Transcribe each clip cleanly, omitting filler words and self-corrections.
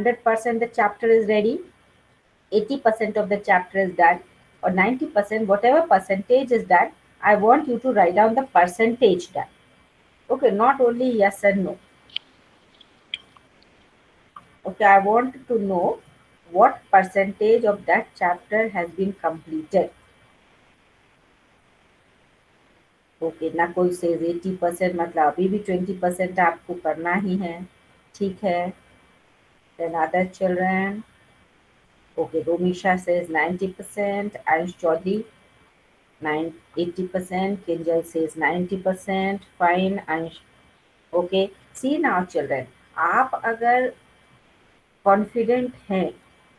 100% the chapter is ready, 80% of the chapter is done, or 90%, whatever percentage is done, I want you to write down the percentage done. Okay, not only yes and no. Okay, I want to know what percentage of that chapter has been completed. Okay, ना कोई से 80%, मतलब अभी भी 20% आपको करना ही है, ठीक है. Then other children, okay, Romisha says 90%, Ayush Chaudhary 80%, Kinjal says 90%, fine Ayush. Okay, see now children, आप अगर confident हैं,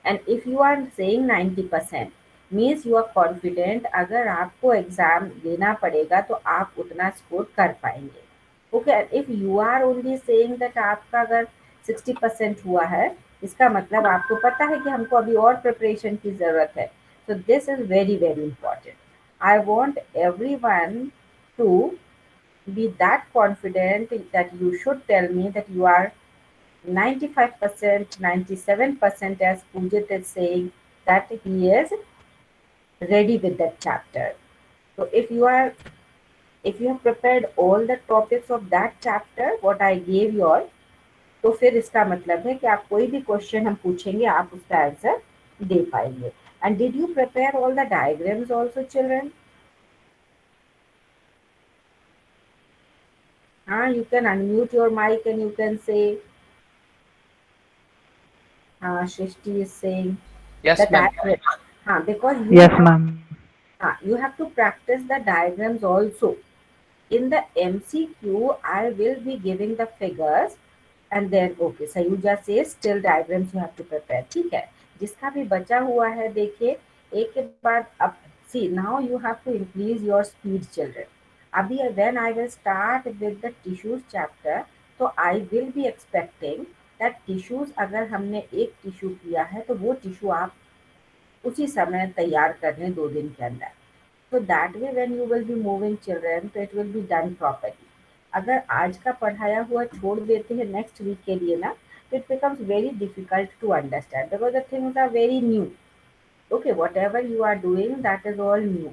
and if you are saying 90% means you are confident, अगर आपको एग्जाम देना पड़ेगा तो आप उतना स्कोर कर पाएंगे. Okay, if you are only saying that आपका अगर 60% हुआ है, इसका मतलब आपको पता है कि हमको अभी और प्रिपरेशन की जरूरत है. So this is very very important. I want every one two be that confident that you should tell me that you are 95%, 97%, as Pujit is saying, that he is ready with that chapter. So if you have prepared all the topics of that chapter what I gave you all, तो फिर इसका मतलब है कि आप कोई भी question हम पूछेंगे आप उसका आंसर दे पाएंगे. And did you prepare all the diagrams also children? You can unmute your mic and you can say, Shrishti is saying Yes, the ma'am. diagram. Because Yes, ma'am. you have to practice the diagrams also. In the MCQ, I will be giving the figures and then okay, Sayuja says still diagrams you have to prepare. ठीक है, जिसका भी बचा हुआ है देखिए एक के बाद अब. See, now you have to increase your speed children. अभी when I will start with the tissues chapter, तो I will be expecting that tissues अगर हमने एक टिश्यू किया है तो वो टिश्यू आप उसी समय तैयार कर लें 2 दिन के अंदर. So that way when you will be moving children, so it will be done properly. अगर आज का पढ़ाया हुआ छोड़ देते हैं नेक्स्ट वीक के लिए ना, तो it becomes very difficult to understand because the things are very new. Okay, whatever you are doing that is all new.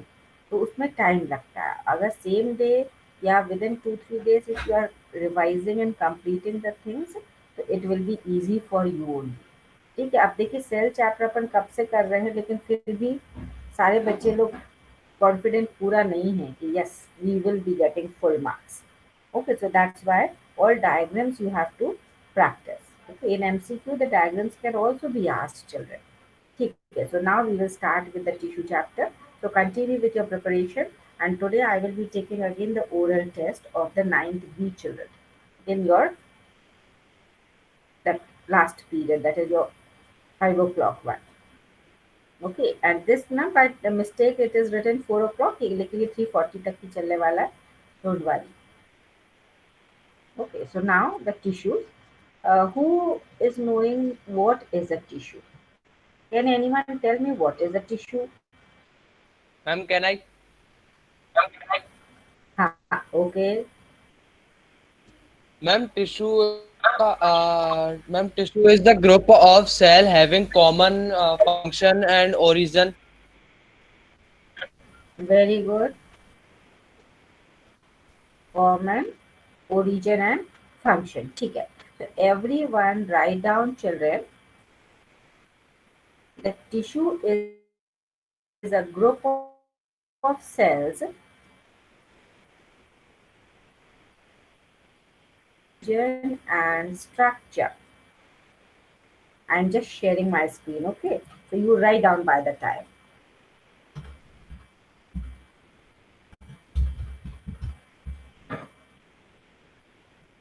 तो उसमें टाइम लगता है. अगर सेम डे या with in 2-3 days if you are revising and completing the things, तो it will be easy for you only. ठीक है, अब देखिए सेल चैप्टर अपन कब से कर रहे हैं, लेकिन फिर भी सारे बच्चे लोग कॉन्फिडेंट पूरा नहीं है कि yes we will be getting full marks. Okay, so that's why all diagrams you have to practice. Okay, in MCQ the diagrams can also be asked children. Okay, so now we will start with the tissue chapter. So continue with your preparation, and today I will be taking again the oral test of the 9th B children in your that last period, that is your 5 o'clock one. Okay, and this ना by the mistake it is written 4 o'clock, लेकिन ये 3:40 तक ही चलने वाला है. Don't worry. Okay, so now the tissues. Who is knowing what is a tissue? Can anyone tell me what is a tissue? Ma'am, can I? Okay. Ma'am, ma'am, tissue is the group of cell having common function and origin. Very good. Common, origin and function. ठीक है. So everyone write down children. The tissue is a group of cells origin and structure. I'm just sharing my screen, okay? So you write down by the time.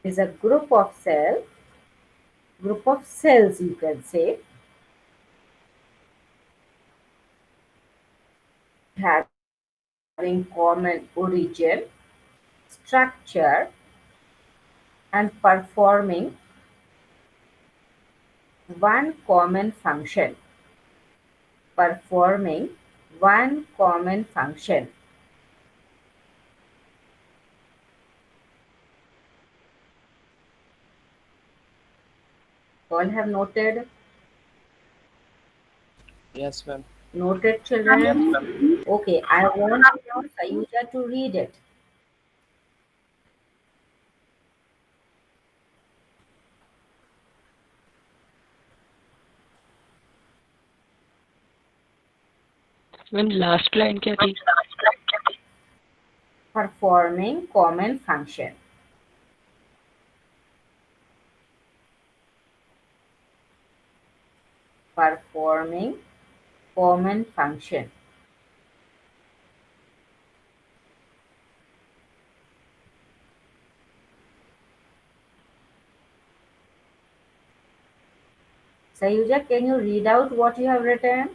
Is a group of cells you can say, having common origin, structure and performing one common function. Performing one common function. All have noted? Yes, ma'am. Noted, children. Okay, I want now Sayuja to read it. Ma'am last line क्या थी? Performing common function. Performing common function. Sayuja, can you read out what you have written?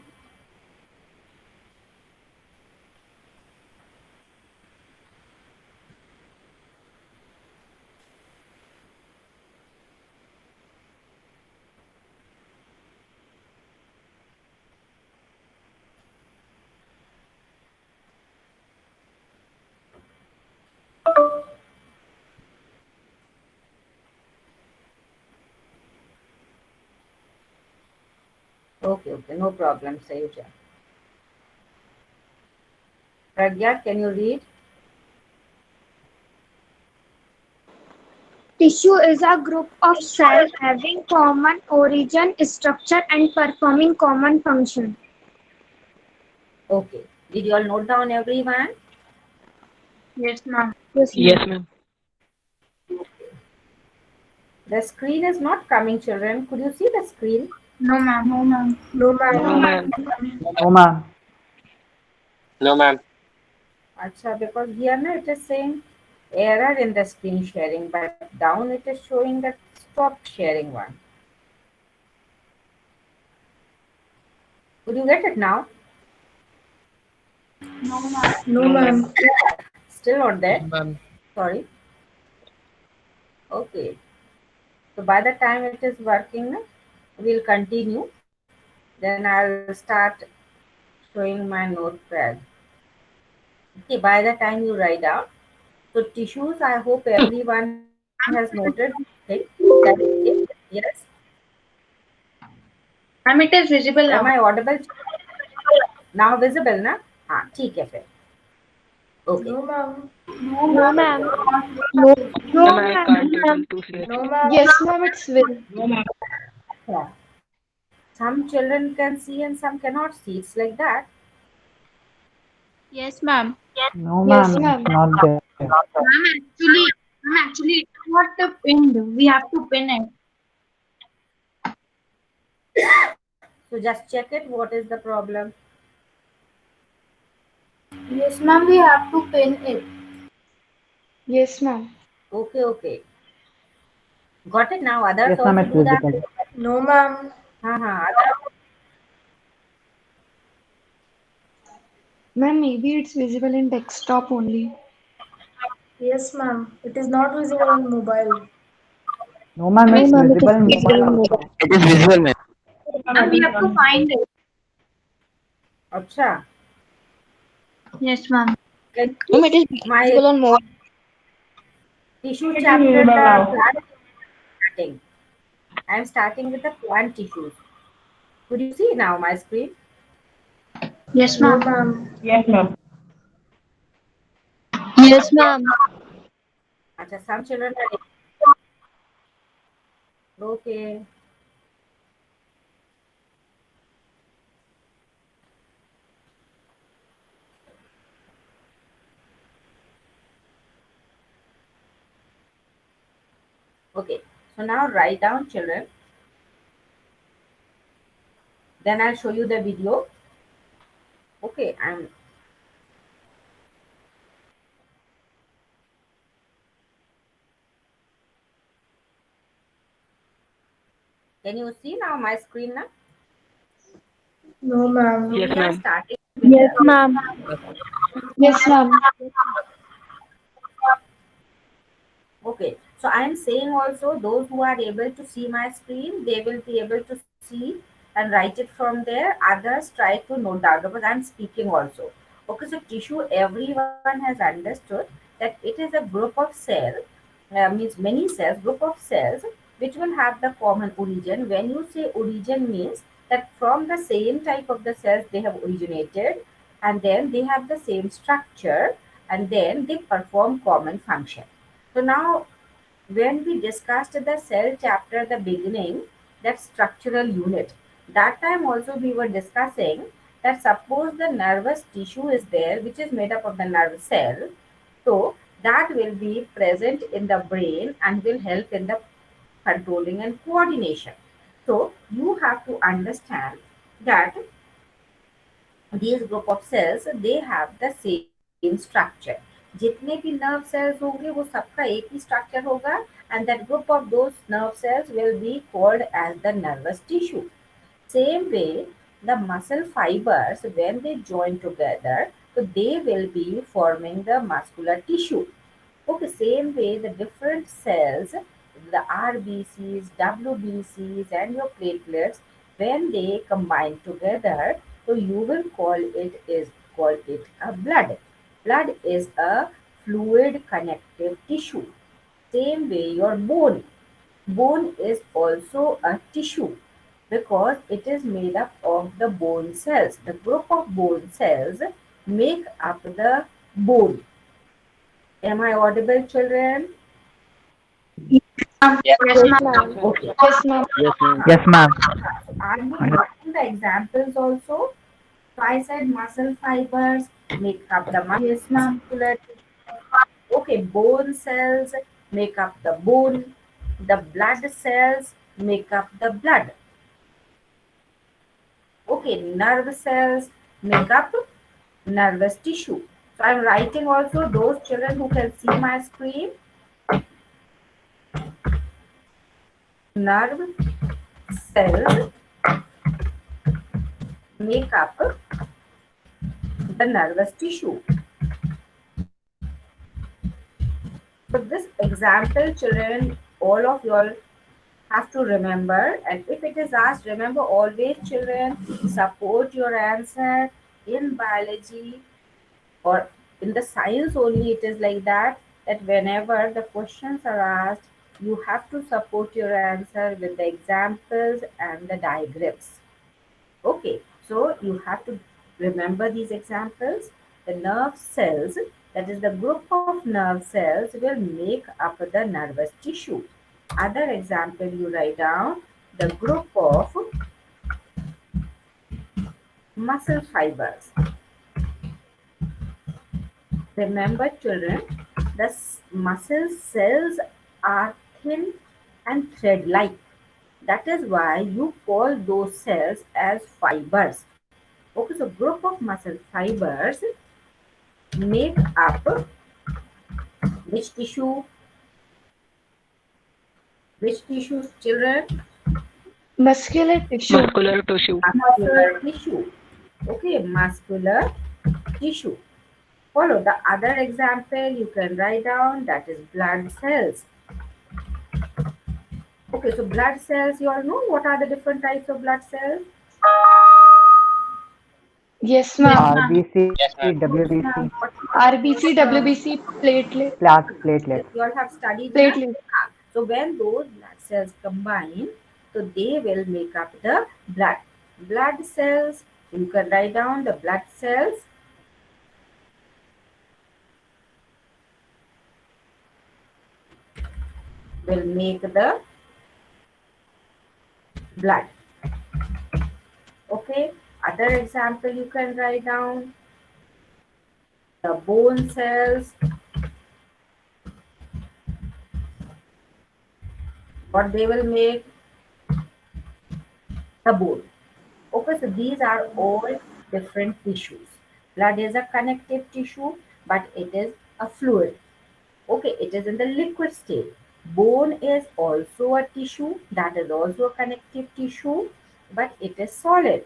Okay, okay, no problem, Sayuja. Pragya, can you read? Tissue is a group of cells having common origin, structure, and performing common function. Okay. Did you all note down everyone? Yes, ma'am. Yes, ma'am. Yes, ma'am. The screen is not coming, children. Could you see the screen? No, ma'am. No, ma'am. No, No, ma'am. ma'am. No, ma'am. No, ma'am. Acha, because here na it is saying error in the screen sharing, but down it is showing that stop sharing one. Could you get it now? No, No, ma'am. ma'am. Still not there? No, ma'am. Sorry. Okay. So by the time it is working, we'll continue. Then I'll start showing my notepad. Okay, by the time you write down. So tissues, I hope everyone has noted thing that yes. Ma'am, it is visible Am now. I audible? Now visible ना? हाँ ठीक है फिर. Okay. No, ma'am. No, ma'am. No, Ma'am, no, I ma'am. can't able to see it. No, ma'am. Yes, ma'am, it's visible. Yeah. Some children can see and some cannot see. It's like that. Yes, ma'am. No, Yes, ma'am, it's ma'am. not there. Ma'am, actually, it's not pinned. We have to pin it. So just check it. What is the problem? Yes, ma'am. We have to pin it. Yes, ma'am. Okay, okay. Got it now. Others Yes, ma'am, also it's do that. visible. No, ma'am. हाँ other. Ma'am, maybe it's visible in desktop only. Yes, ma'am. It is not visible on mobile. No, ma'am, No, it's ma'am, it is visible in visible mobile in mobile. also. It is visual, ma'am. And we have to find it. अच्छा. Yes, ma'am. Can Ma'am, you it is see my visible on mobile. tissue chapter? The plant starting. I am starting with the plant tissues. Could you see now my screen? Yes, No, ma'am. ma'am. Yes, ma'am. Yes, ma'am. अच्छा, some children are okay. Okay. So now write down, children. Then I'll show you the video. Okay. And can you see now my screen now? No, ma'am. So Yes, we are ma'am. starting with Yes, the ma'am. Yes, ma'am. okay. So I am saying also those who are able to see my screen, they will be able to see and write it from there. Others try to note down because I'm speaking also. Okay, so tissue, everyone has understood that it is a group of cells, means many cells, group of cells which will have the common origin. When you say origin means that from the same type of the cells they have originated, and then they have the same structure, and then they perform common function. So now when we discussed the cell chapter at the beginning, that structural unit, that time also we were discussing that suppose the nervous tissue is there, which is made up of the nerve cell, so that will be present in the brain and will help in the controlling and coordination. So you have to understand that these group of cells they have the same structure. जितने भी nerve cells होंगे वो सबका एक ही structure होगा, and that group of those nerve cells will be called as the nervous tissue. Same way, the muscle fibers, when they join together, so they will be forming the muscular tissue. Okay, same way, the different cells, the RBCs, WBCs, and your platelets, when they combine together, so you will call it a blood. Blood is a fluid connective tissue. Same way, your bone. Bone is also a tissue because it is made up of the bone cells. The group of bone cells make up the bone. Am I audible, children? Yes, ma'am. Ma'am. Okay. Yes, ma'am. Yes, ma'am. Yes, ma'am. Are you noting the examples also? So I said muscle fibers make up the muscular. Okay, bone cells make up the bone. The blood cells make up the blood. Okay, nerve cells make up nervous tissue. So I'm writing also those children who can see my screen. Nerve cells make up the nervous tissue. So this example, children, all of you all have to remember. And if it is asked, remember always, children, support your answer in biology or in the science only. It is like that whenever the questions are asked, you have to support your answer with the examples and the diagrams. Okay, so you have to remember these examples. The nerve cells, that is the group of nerve cells, will make up the nervous tissue. Other example you write down, the group of muscle fibers. Remember, children, the muscle cells are thin and thread-like. That is why you call those cells as fibers. Okay, so group of muscle fibers make up which tissue? Which tissues, children? Muscular tissue. Muscular tissue. Muscular tissue. Okay, muscular tissue. Follow the other example you can write down, that is blood cells. Okay, so blood cells, you all know what are the different types of blood cells? Yes, ma'am. RBC, Yes, ma'am. WBC, RBC, WBC, platelet. platelet. You all have studied that. Platelet. So when those blood cells combine, so they will make up the blood. Blood cells, you can write down the blood cells. Will make the blood. Okay, other example you can write down, the bone cells. What they will make? The bone. Okay, so these are all different tissues. Blood is a connective tissue, but it is a fluid. Okay, it is in the liquid state. Bone is also a tissue, that is also a connective tissue, but it is solid.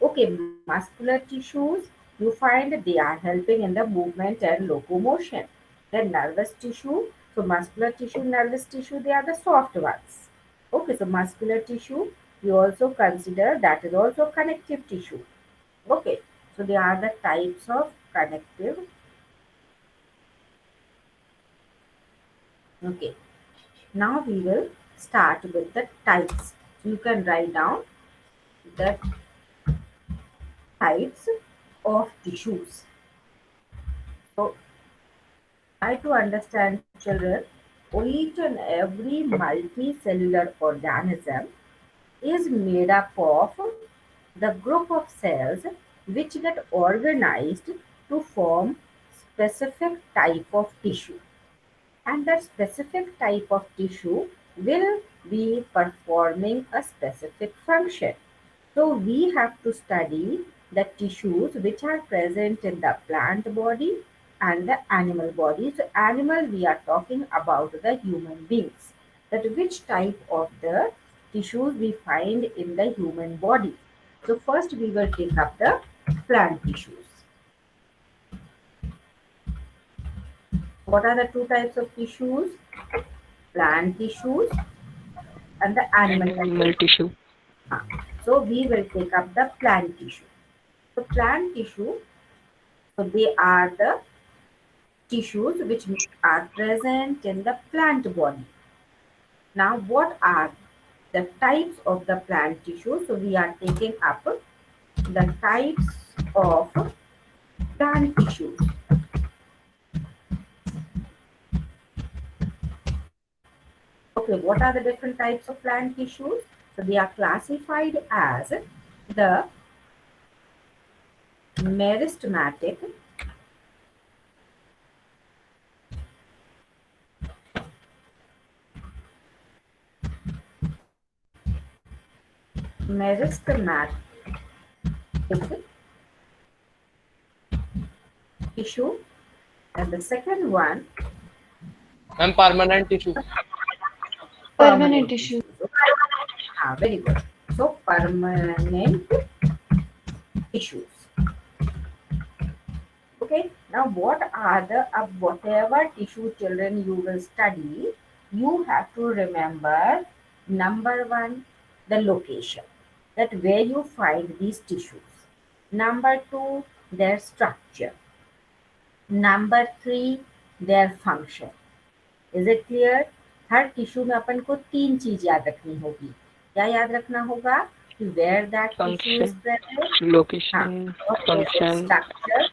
Okay, muscular tissues, you find they are helping in the movement and locomotion. The nervous tissue, so muscular tissue, nervous tissue, they are the soft ones. Okay, so muscular tissue, you also consider that is also connective tissue. Okay, so they are the types of connective. Okay, now we will start with the types. So you can write down the types of tissues. So try to understand, children, each and every multicellular organism is made up of the group of cells which get organized to form specific type of tissue, and that specific type of tissue will be performing a specific function. So we have to study the tissues which are present in the plant body and the animal body. So animal, we are talking about the human beings. That which type of the tissues we find in the human body. So first we will take up the plant tissues. What are the two types of tissues? Plant tissues and the And animal animal tissues. tissue. So we will take up the plant tissue. So plant tissue, so they are the tissues which are present in the plant body. Now, what are the types of the plant tissue? So, we are taking up the types of plant tissues. Okay, what are the different types of plant tissues? So, they are classified as the meristematic, meristematic tissue, and the second one, Ma'am, permanent tissue. Permanent permanent tissue. tissues. Very good. So, permanent tissues. Okay, now what are the whatever tissue, children, you will study, you have to remember number one, the location, that where you find these tissues. Number two, their structure. Number three, their function. Is it clear? Her tissue में अपन को तीन चीज याद रखनी होगी. क्या याद रखना होगा? कि where that tissue is Function, present, हाँ, location, what is its function, structure,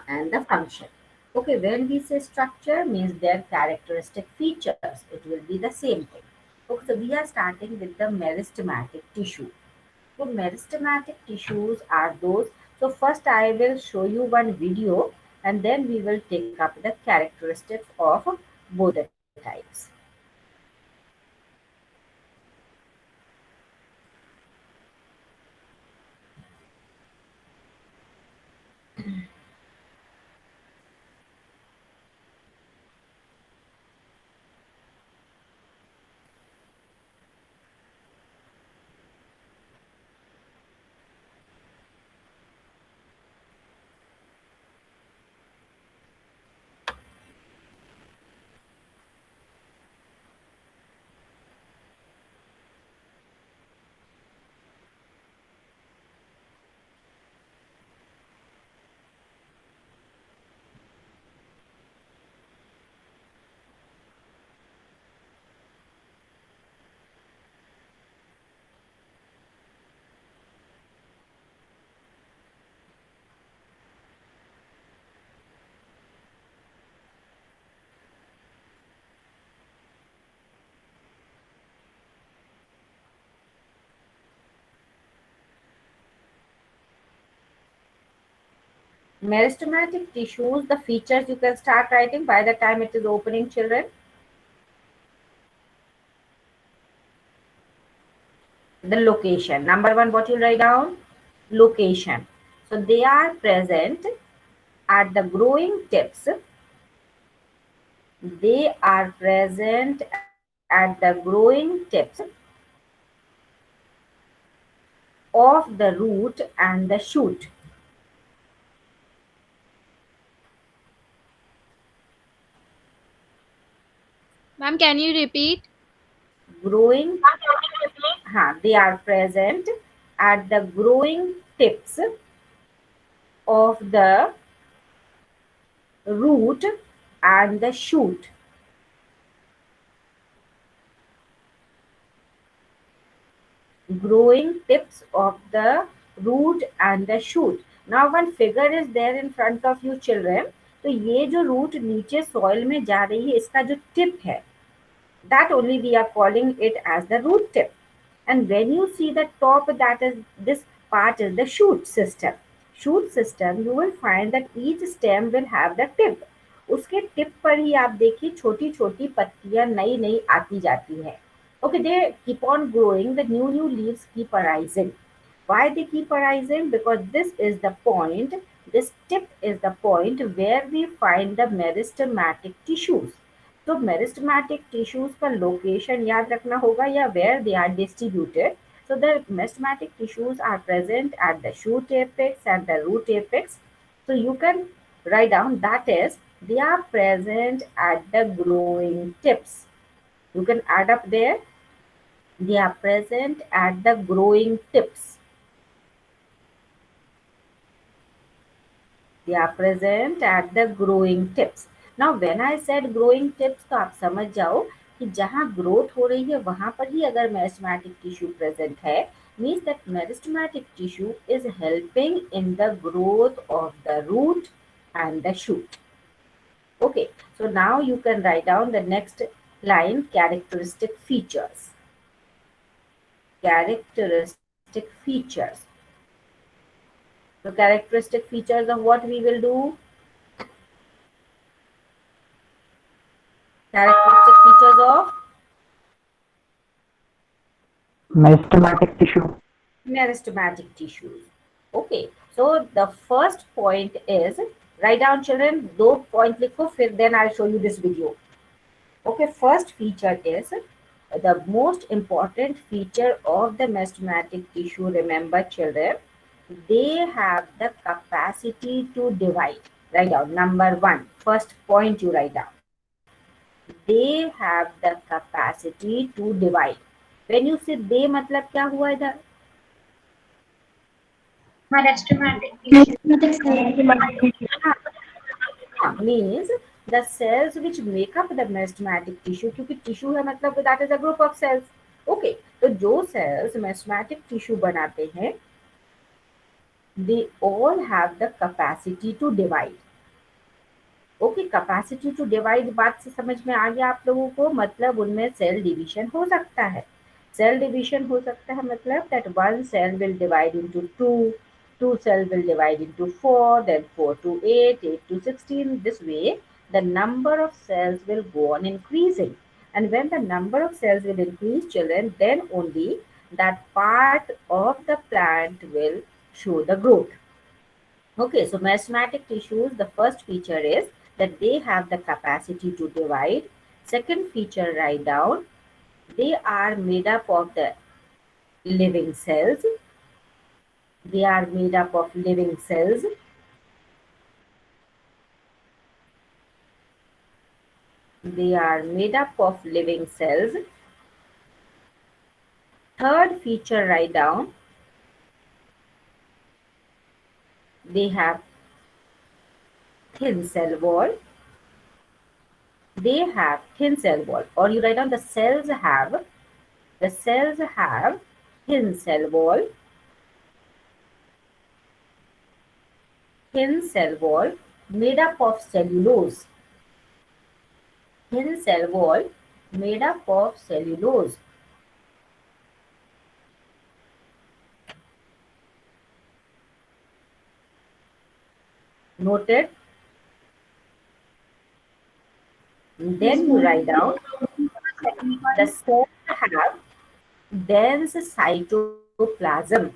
and the function. Okay, when we say structure means their characteristic features, it will be the same thing. Okay, so we are starting with the meristematic tissue. So meristematic tissues are those. So first I will show you one video and then we will take up the characteristics of both the types. Meristematic tissues, the features you can start writing by the time it is opening, children. The location. Number one, what you write down? Location. So they are present at the growing tips. They are present at the growing tips of the root and the shoot. Ma'am, can you repeat? Growing, they are present at the growing tips of the root and the shoot. growing tips of the root and the shoot. Now one figure is there in front of you children. तो ये जो root नीचे soil में जा रही है इसका जो टिप है that only we are calling it as the root tip. And when you see the top, that is this part is the shoot system. Shoot system, you will find that each stem will have the tip. उसके tip पर ही आप देखिए छोटी छोटी पत्तियां नई नई आती जाती हैं. Okay, they keep on growing. The new leaves keep arising. Why they keep arising? Because this is the point. This tip is the point where we find the meristematic tissues. तो मेरिस्टेमेटिक टिश्यूज का location याद रखना होगा या where they are distributed. So the meristematic tissues are present at the shoot apex and the root apex. So you can write down that is they are present at the growing tips. You can add up there. They are present at the growing tips. They are present at the growing tips. Now when I said growing tips तो आप समझ जाओ कि जहाँ growth हो रही है वहां पर ही अगर मेरिस्टेमेटिक टिश्यू प्रेजेंट है means that meristematic tissue is helping in the growth of the root and the shoot. Okay, so now you can write down the next line, characteristic features. Characteristic features. So characteristic features of what we will do? Characteristic features of Meristematic tissue. meristematic tissues. Okay, so the first point is, write down children, दो point लिखो फिर then I'll show you this video. Okay, first feature is the most important feature of the meristematic tissue. Remember children, they have the capacity to divide. Write down number one. First point you write down. They have the capacity to divide. When you say they, मतलब क्या हुआ इधर? Means the cells which make up the meristematic tissue, क्योंकि tissue है मतलब that is a group of cells. Okay, तो जो cells meristematic tissue बनाते हैं, they all have the capacity to divide. Okay, capacity to divide बात से समझ में आ गया आप लोगों को? मतलब उनमें सेल डिवीजन हो सकता है. सेल डिवीजन हो सकता है मतलब that one cell will divide into two, two cell will divide into four, then 4 to 8, 8 to 16. This way the number of cells will go on increasing, and when the number of cells will increase children, then only that part of the plant will show the growth. Okay, so meristematic tissues, the first feature is that they have the capacity to divide. Second feature, write down, they are made up of the living cells. They are made up of living cells. They are made up of living cells. Third feature, write down, they have thin cell wall. They have thin cell wall, or you write down the cells have thin cell wall. Thin cell wall made up of cellulose. Thin cell wall made up of cellulose. Noted? Then you write down the cells have dense cytoplasm.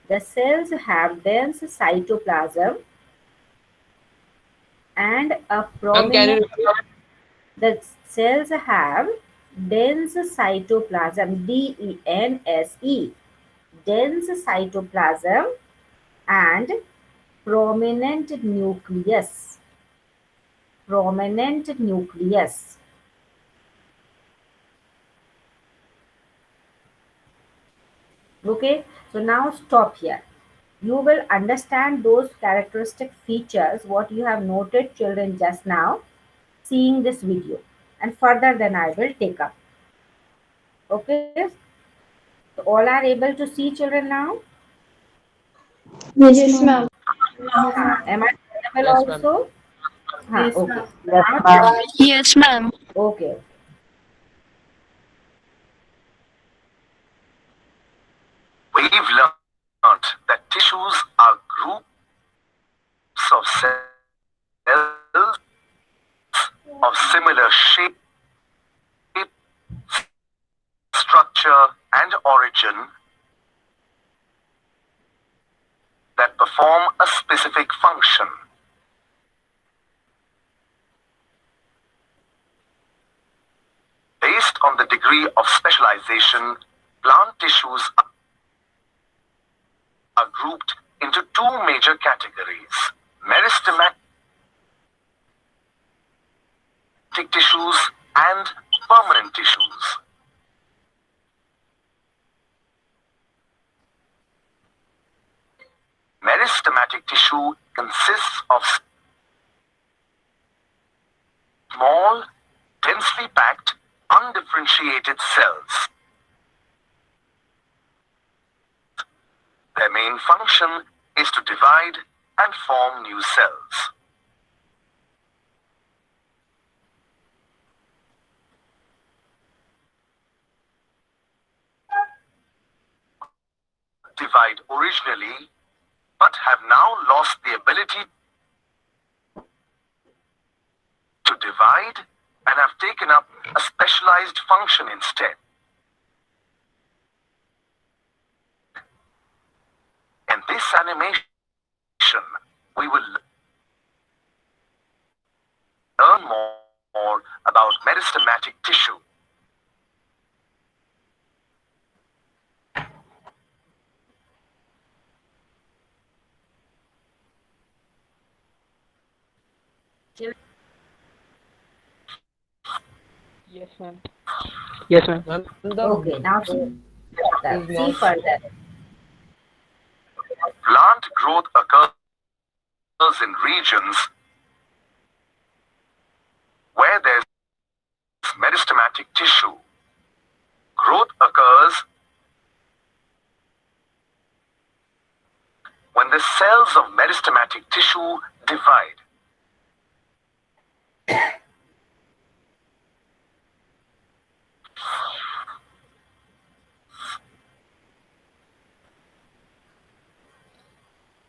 The cells have dense cytoplasm and a Ma'am, can you prominent. The cells have dense cytoplasm. DENSE. Dense cytoplasm and prominent nucleus. Prominent nucleus. Okay, so now stop here. You will understand those characteristic features what you have noted children just now seeing this video, and further then I will take up. Okay, All are able to see children now? Yes, ma'am. Am I audible Yes, ma'am. also? Okay. Yes, Now, ma'am. Yes, ma'am. okay. We've learned that tissues are groups of cells of similar shape, structure, and origin that perform a specific function. Based on the degree of specialization, plant tissues are grouped into two major categories: meristematic tissues and permanent tissues. Meristematic tissue consists of small, densely packed, undifferentiated cells. Their main function is to divide and form new cells. Divide originally, but have now lost the ability to divide and have taken up a specialized function instead. In this animation, we will learn more about meristematic tissue. Yes, ma'am. Yes, ma'am. Ma'am, the Okay. Now see is further. See not. further. Plant growth occurs in regions where there's meristematic tissue. Growth occurs when the cells of meristematic tissue divide.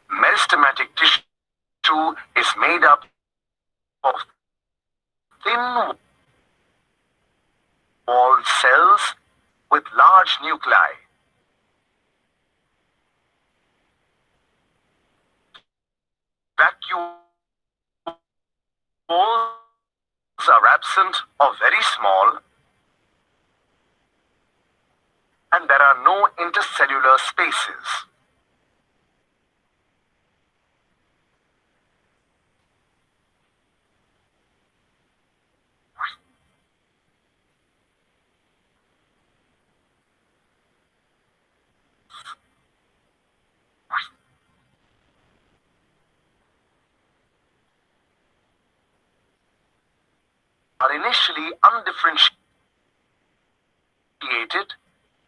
Meristematic tissue is made up of thin walled cells with large nuclei. Vacuoles are absent or very small, and there are no intercellular spaces. Are initially undifferentiated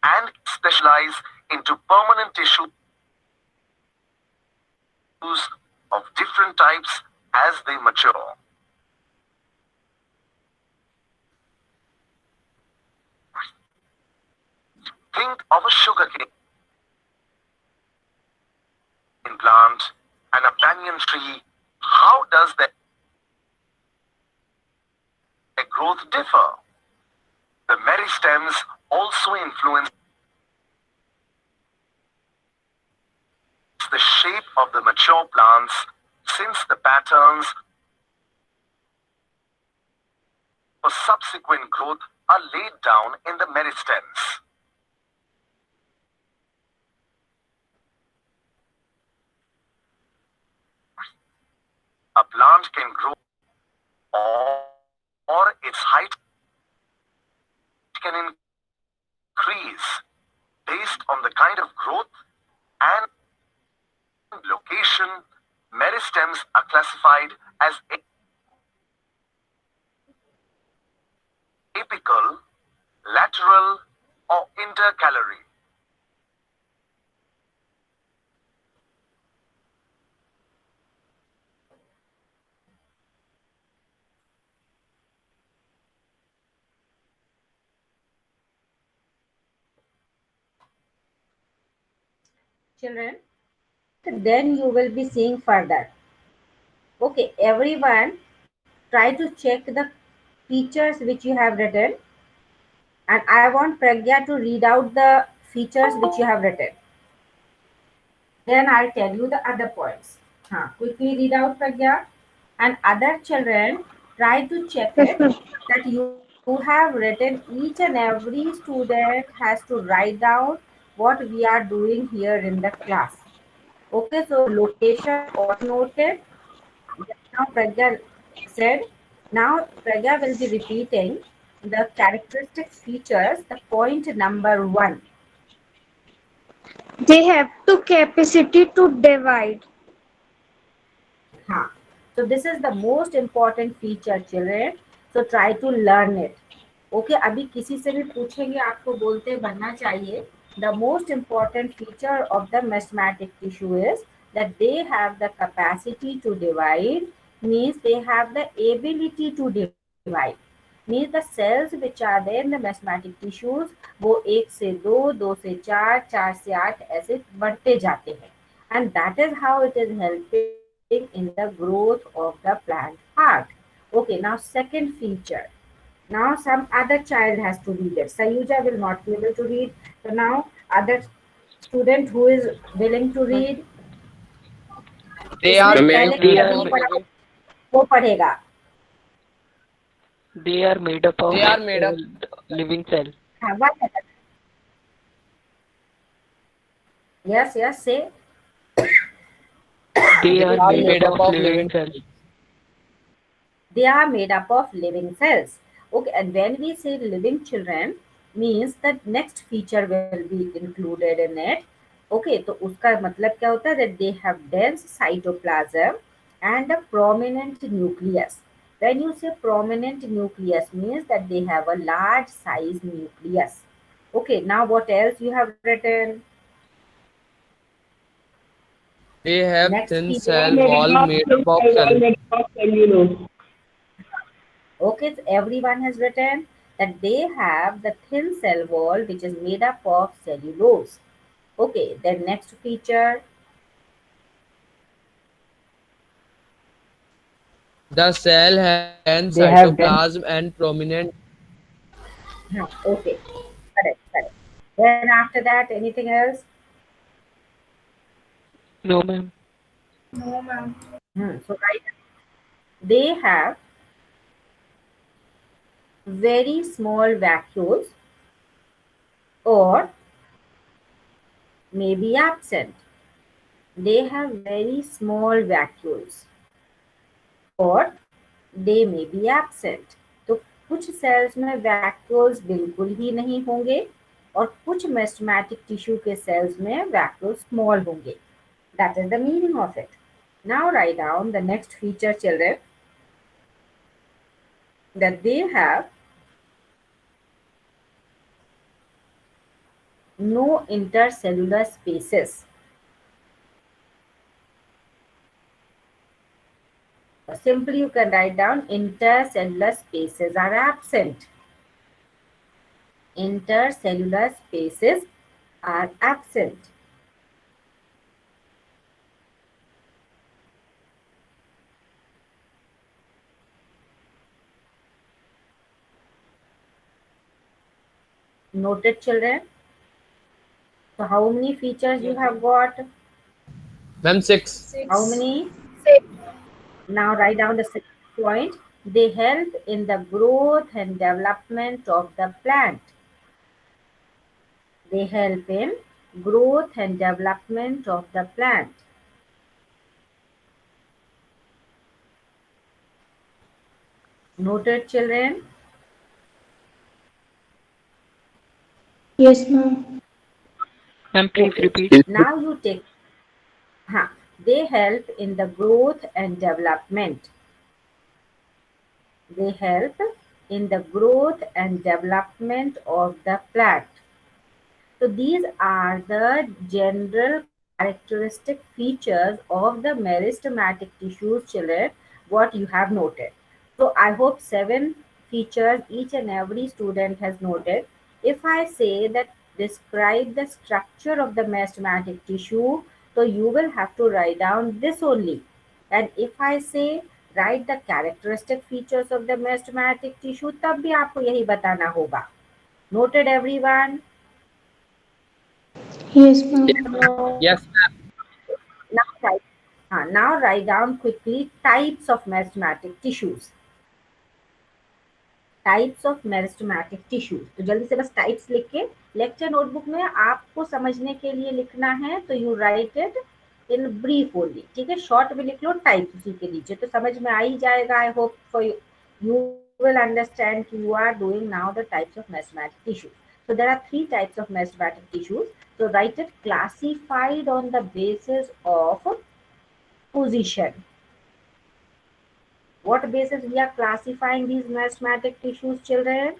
and specialize into permanent tissues of different types as they mature. Think of a sugarcane plant and a banyan tree. How does their growth differ? The meristems also influence the shape of the mature plants, since the patterns for subsequent growth are laid down in the meristems. A plant can grow or its height can increase based on the kind of growth and location. Meristems are classified as apical, lateral, or intercalary. children, then you will be seeing further. Okay, everyone try to check the features which you have written, and I want Pragya to read out the features which you have written. Then I'll tell you the other points. Quickly read out, Pragya. And other children, try to check Yes, it ma'am. that you have written, each and every student has to write down what we are doing here in the class. Okay, so location all noted. Now Pragya said, now Pragya will be repeating the characteristic features, the point number one. They have to capacity to divide. हाँ, so this is the most important feature children, so try to learn it. Okay, अभी किसी से भी पूछेंगे आपको बोलते बनना चाहिए. The most important feature of the mathematic tissue is that they have the capacity to divide, means they have the ability to divide, means the cells which are there in the mathematic tissues वो एक से दो से चार, चार से आठ ऐसे बढ़ते जाते हैं, and that is how it is helping in the growth of the plant heart. Okay, now second feature. Now some other child has to read it. Sayuja will not be able to read. So now other student who is willing to read, They इसमें are पहले made They का are नहीं of पढ़ा वो पढ़ेगा. they are made up of they are made up living cell. हाँ, what है? Yes, yes, say. They are are made made up up of of living living. cells. They are made up of living cells. Okay, and when we say living children, means the next feature will be included in it. Okay, तो उसका मतलब क्या होता है that they have dense cytoplasm and a prominent nucleus. When you say prominent nucleus means that they have a large size nucleus. Okay, now what else you have written? They have Next thin feature. cell wall made up of cell. Okay, so everyone has written that they have the thin cell wall which is made up of cellulose. Okay, then next feature. The cell has dense They have dense. cytoplasm and prominent. Okay, correct, correct. Then after that, anything else? No, ma'am. So right, they have very small vacuoles or may be absent. They have very small vacuoles or they may be absent. तो कुछ sales में vacuoles बिल्कुल ही नहीं होंगे और कुछ मेस्टमैटिक tissue के sales में वैक्यूल स्मॉल होंगे. That is the meaning of it. Now write down the next feature children, that they have no intercellular spaces. Simply you can write down intercellular spaces are absent. Intercellular spaces are absent. Noted children? So how many features you have got? Ma'am, 6. How many? Now write down the second point. They help in the growth and development of the plant. They help in growth and development of the plant. Noted children? Yes, ma'am. Ma'am, please Okay. repeat. Now you take, they help in the growth and development. They help in the growth and development of the plant. So these are the general characteristic features of the meristematic tissues, children, what you have noted. So I hope 7 features each and every student has noted. If I say that describe the structure of the meristematic tissue, so you will have to write down this only. And if I say write the characteristic features of the meristematic tissue, तब भी आपको यही बताना होगा. Noted everyone? Yes, ma'am. Yes, ma'am. Now write, now write down quickly types of meristematic tissues. Types of meristematic tissues. तो जल्दी से बस टाइप्स लिख के लेक्चर नोटबुक में आपको समझने के लिए लिखना है, तो you right it in brief only. ठीक है, शॉर्ट में लिख लो टाइप्स उसी के नीचे, तो समझ में आ ही जाएगा. I hope for you will understand कि you are doing now the types of meristematic tissues. So there are 3 types of meristematic tissues. So write it classified on the basis of position. What basis we are classifying these meristematic tissues, children?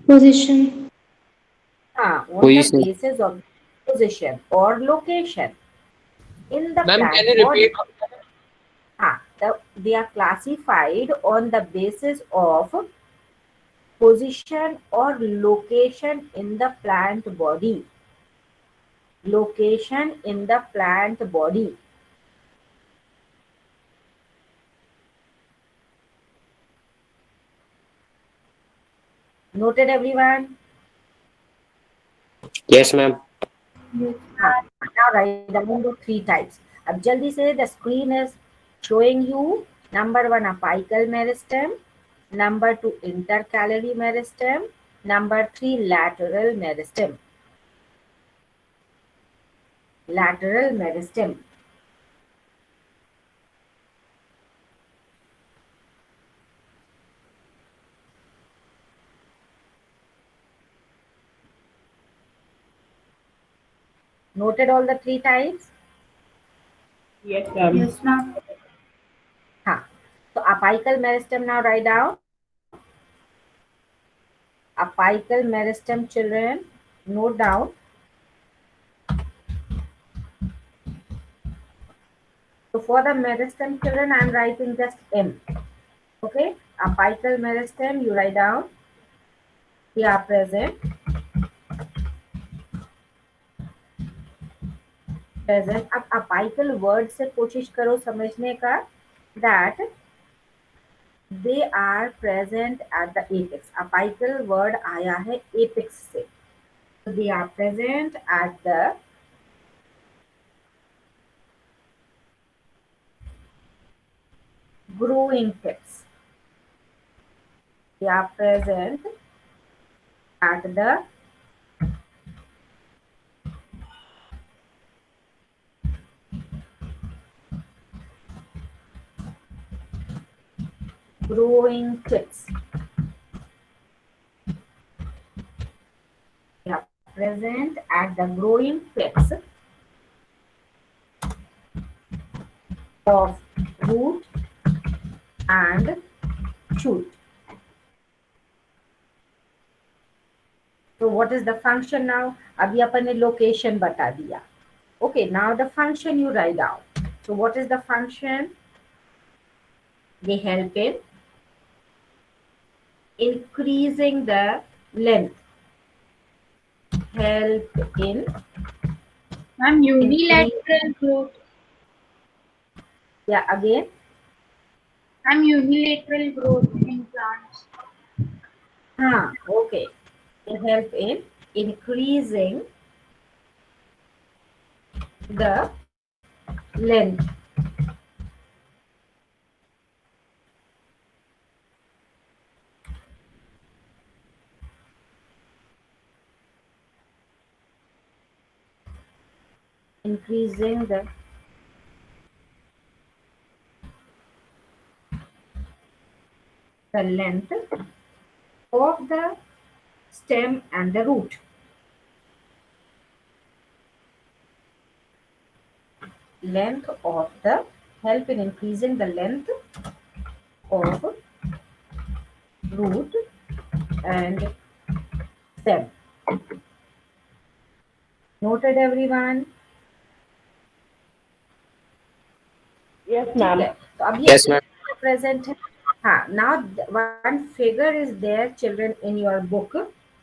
Position. On the basis of position or location in the Ma'am, can plant you body. repeat? They are classified on the basis of position or location in the plant body. Location in the plant body. Noted everyone? Yes, ma'am. Now write down the 3 types. अब जल्दी से, the screen is showing you number 1 apical meristem, number 2 intercalary meristem, number 3 lateral meristem. Lateral meristem. Noted all the 3 types? Yes, ma'am. Yes, ma'am. So apical meristem, now write down. Apical meristem, children, note down. So for the meristem, children, I am writing just M. Okay, apical meristem, you write down. They are present. अब apical word से कोशिश करो समझने का, that they are present at the apex. Apical word आया है apex से. So they are present at the growing tips. They are present at the growing tips. They are present at the growing tips of root and shoot. So what is the function now? अभी अपन ने location बता दिया. Okay, now the function you write down. So what is the function? They help in increasing the length. Help in Ma'am, unilateral growth. Yeah, again. Ma'am, unilateral growth in plants. Okay. They help in increasing the length. Increasing the length of the stem and the root. Length of the, help in increasing the length of root and stem. Noted everyone? Yes, ma'am. तो अब ये Yes, ma'am. present है. Now one figure is there, children, in your book.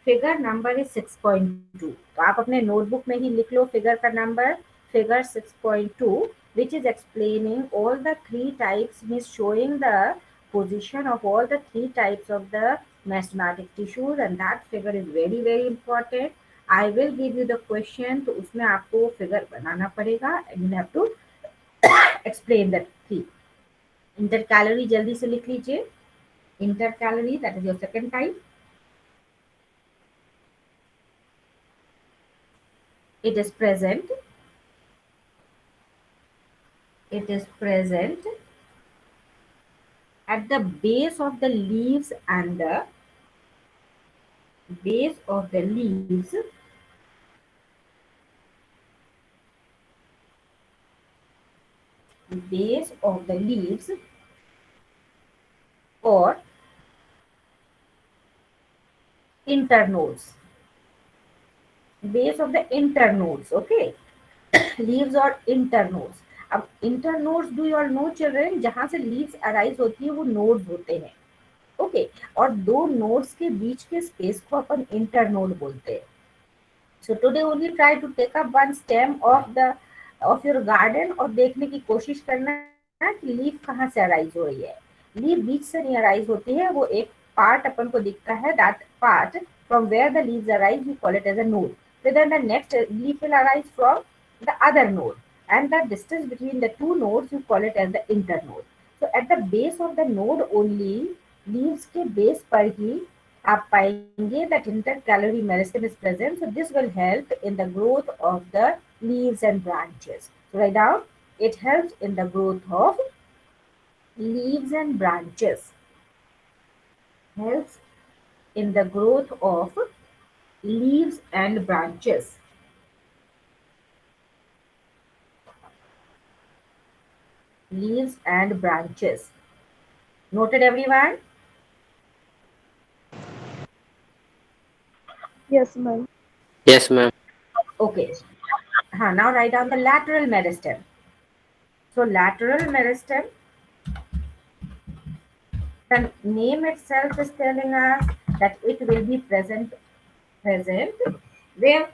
Figure number is 6.2. तो आप अपने notebook में ही लिख लो figure का number, figure 6.2, which is explaining all the three types, means showing the position of all the three types of the meristematic tissues, and that figure is very very important. I will give you the question, तो उसमें आपको figure बनाना पड़ेगा and you have to explain that three. इंटरकैलोरी जल्दी से लिख लीजिए. इंटरकैलोरी, that is your second type. It is present. It is present at the base of the leaves and the base of the leaves base of the leaves or internodes, base of the internodes. Okay, leaves or internodes. अब internodes, do you all know children, जहां से leaves arise होती है वो nodes होते हैं. Okay, और दो नोड्स के बीच के स्पेस को अपन इंटरनोड बोलते हैं. So today only try to take up one stem of your garden और देखने की कोशिश करना है कि लीफ कहाँ से अराइज हो रही है. लीफ बीच से नहीं अराइज होती है, वो एक पार्ट अपन को दिखता है, that part from where the leaves arise we call it as a node. So then the next leaf will arise from the other node, and the distance between the two nodes you call it as the internode. So at the base of the node only, leaves के base पर ही आप पाएंगे that intercalary meristem is present. So this will help in the growth of the leaves and branches. So write down, it helps in the growth of leaves and branches. Helps in the growth of leaves and branches. Leaves and branches. Noted everyone? Yes, ma'am. Yes, ma'am. Okay. Now write down the lateral meristem. So lateral meristem, the name itself is telling us that it will be present where?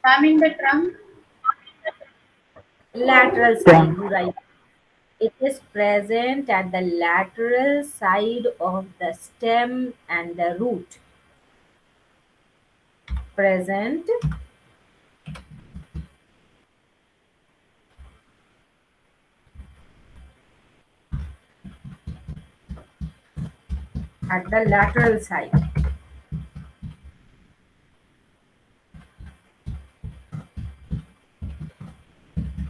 I'm in the trunk. Lateral side, you write. It is present at the lateral side of the stem and the root. Present at the lateral side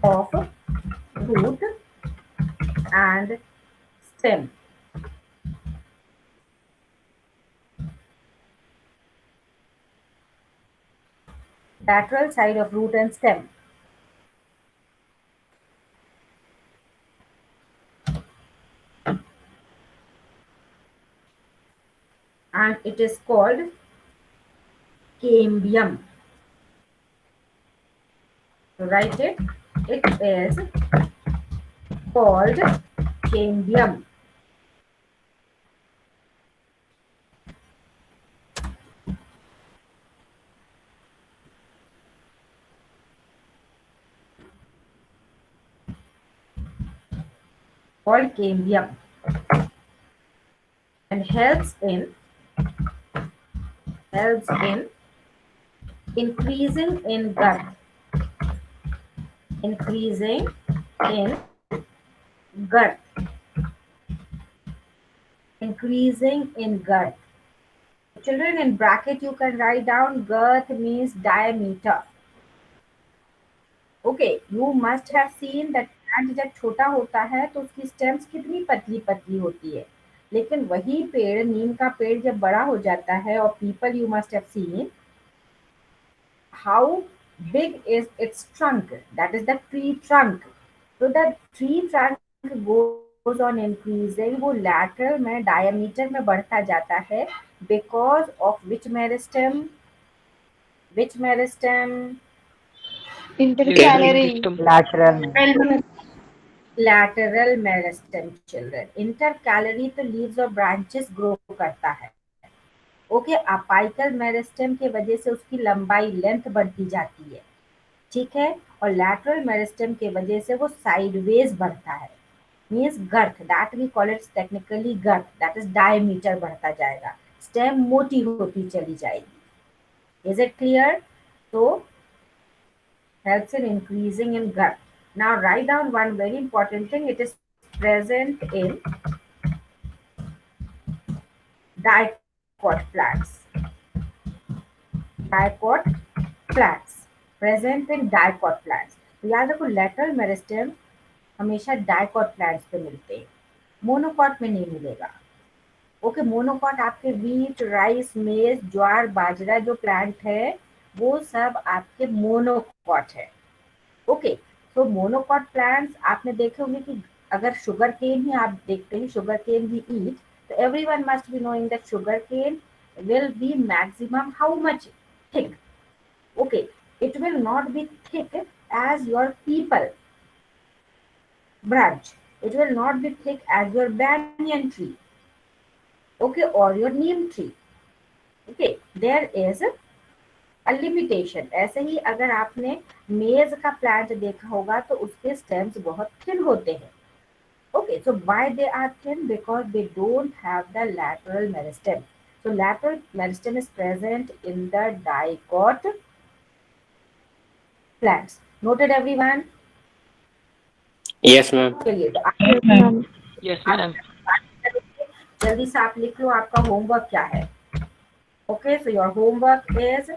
of root and stem. Lateral side of root and stem. And it is called cambium. So write it. It is called cambium. Called cambium, and helps in increasing in girth. Increasing in girth. Increasing in girth. Children, in bracket you can write down girth means diameter. Okay, you must have seen that plant जब छोटा होता है तो उसकी stems कितनी पतली पतली होती है, लेकिन वही पेड़, नीम का पेड़ जब बड़ा हो जाता है, और people you must have seen how big is its trunk, that is the tree trunk. So the tree trunk goes on increasing, वो lateral में diameter में बढ़ता जाता है because of which meristem? Which meristem? Living Intercalary. system. Lateral. lateral meristem children. Intercalary तो leaves और branches grow करता है. ओके, अपाइकल मेरिस्टेम की वजह से उसकी लंबाई लेंथ बढ़ती जाती है, ठीक है, और लैटरल मेरिस्टेम की वजह से वो साइडवेज बढ़ता है. Means girth, that we call it technically girth, that is diameter बढ़ता जाएगा, स्टेम मोटी होती चली जाएगी. Is it clear? तो helps in increasing in girth. Now write down one very important thing. It is present in dicot plants. Dicot plants. Present in dicot plants. तो याद रखो लेटरल मेरिस्टेम हमेशा डाइकॉट प्लांट्स पे मिलते हैं, monocot में नहीं मिलेगा. ओके, मोनोकॉट आपके वीट, राइस, मेज, ज्वार, बाजरा जो प्लांट है वो सब आपके मोनोकॉट है. ओके, तो मोनोकॉट प्लांट्स आपने देखे होंगे कि अगर शुगर केन ही आप देखते हैं, शुगर केन भी ईट, तो everyone must be knowing that sugar cane will be maximum how much thick? Okay, it will not be thick as your people branch. It will not be thick as your banyan tree. Okay, or your neem tree. Okay, there is a limitation. ऐसे ही अगर आपने मेज का plant देखा होगा तो उसके stems बहुत थिन होते हैं. Okay, so why they are thin? Because they don't have the lateral meristem. So lateral meristem is present in the dicot plants. Noted everyone? Yes, ma'am. चलिए तो Yes, ma'am. जल्दी से आप लिख लो आपका होमवर्क क्या है. Okay, so your homework is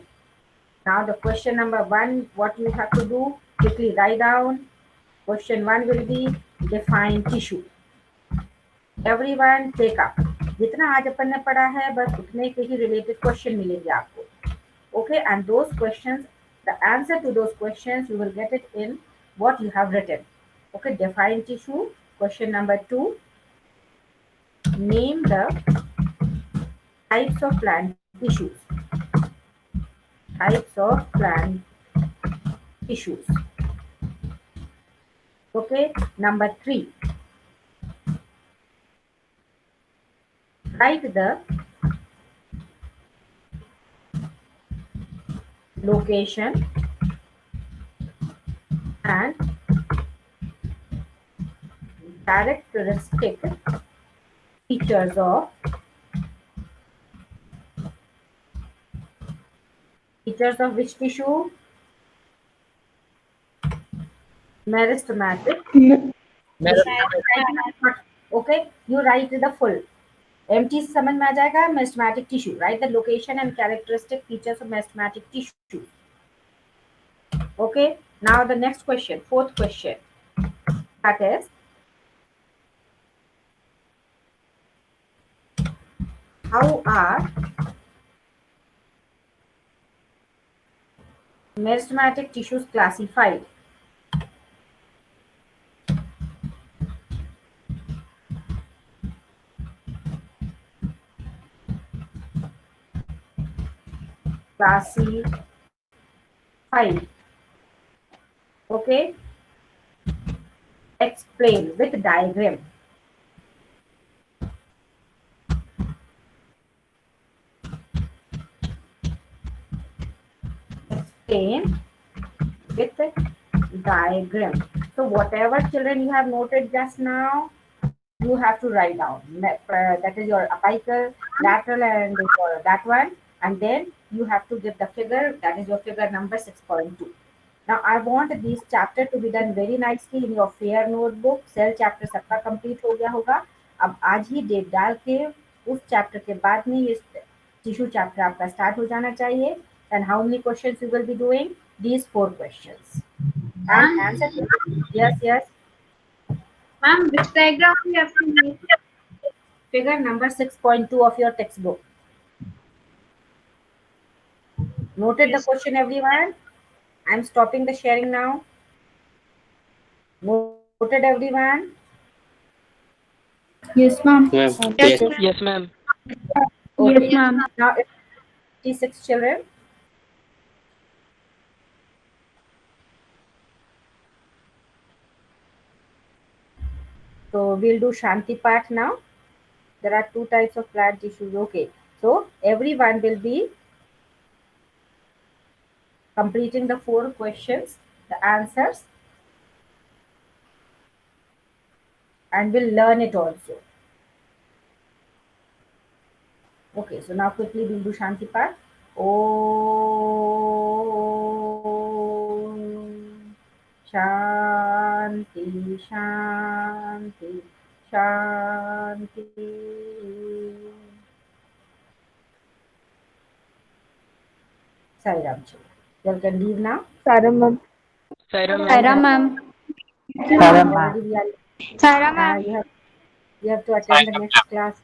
now the question number 1. What you have to do? Quickly write down. Question 1 will be define tissue. Everyone take up. जितना आज अपन ने पढ़ा है बस उतने के ही रिलेटेड क्वेश्चन मिलेंगे आपको. Okay, and those questions, the answer to those questions you will get it in what you have written. Okay, define tissue. Question number 2. Name the types of plant tissues. Types of plant tissues. Okay, number 3. Write the location and characteristic features of which tissue? Meristematic. Okay, you write the full. MT समझ में आ जाएगा. Meristematic tissue. Write the location and characteristic features of meristematic tissue. Okay, now the next question, 4th question. That is, how are meristematic tissues classified? Classified. Okay, explain with diagram. Explain with diagram. So whatever children you have noted just now, you have to write down. That is your apical, lateral, and that one. And then you have to give the figure. That is your figure number 6.2. Now I want these chapter to be done very nicely in your fair notebook. Cell chapter सबका complete हो गया होगा. अब आज ही date डाल के उस chapter के बाद में ये टिश्यू चैप्टर आपका स्टार्ट हो जाना चाहिए. And how many questions you will be doing? These 4 questions. And answer. Yes, yes. Ma'am, which diagram we have to make? Figure number 6.2 of your textbook. Noted the question, everyone? I'm stopping the sharing now. Noted, everyone? Yes, ma'am. Ma'am. Yes, Yes. Yes, ma'am. Okay. Yes, ma'am. Now, 56 children. So we'll do Shanti part now. There are two types of plant tissues. Okay. So everyone will be completing the 4 questions, the answers, and we'll learn it also. Okay, so now quickly we'll do Shanti part. Om Shanti Shanti Shanti. Sai Ram Chal. You can leave now. Sairam, ma'am. Sarah ma'am. Already we are. Sarah ma'am. You have to attend the next class.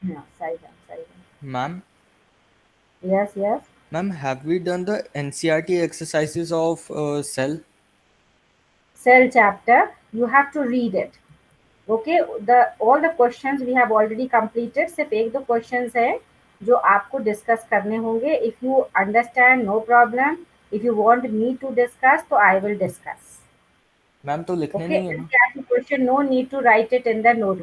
Yeah, Sai Ram, Sai Ram. Ma'am, Yes, yes. ma'am, have we done the NCRT exercises of cell? Cell chapter. You have to read it. Okay all the questions we have already completed. सिर्फ एक दो questions है जो आपको discuss करने होंगे. If you understand no problem. If you want me to discuss तो I will discuss. Ma'am तो लिखने ओके नहीं है ना? Question no need to write it in the note.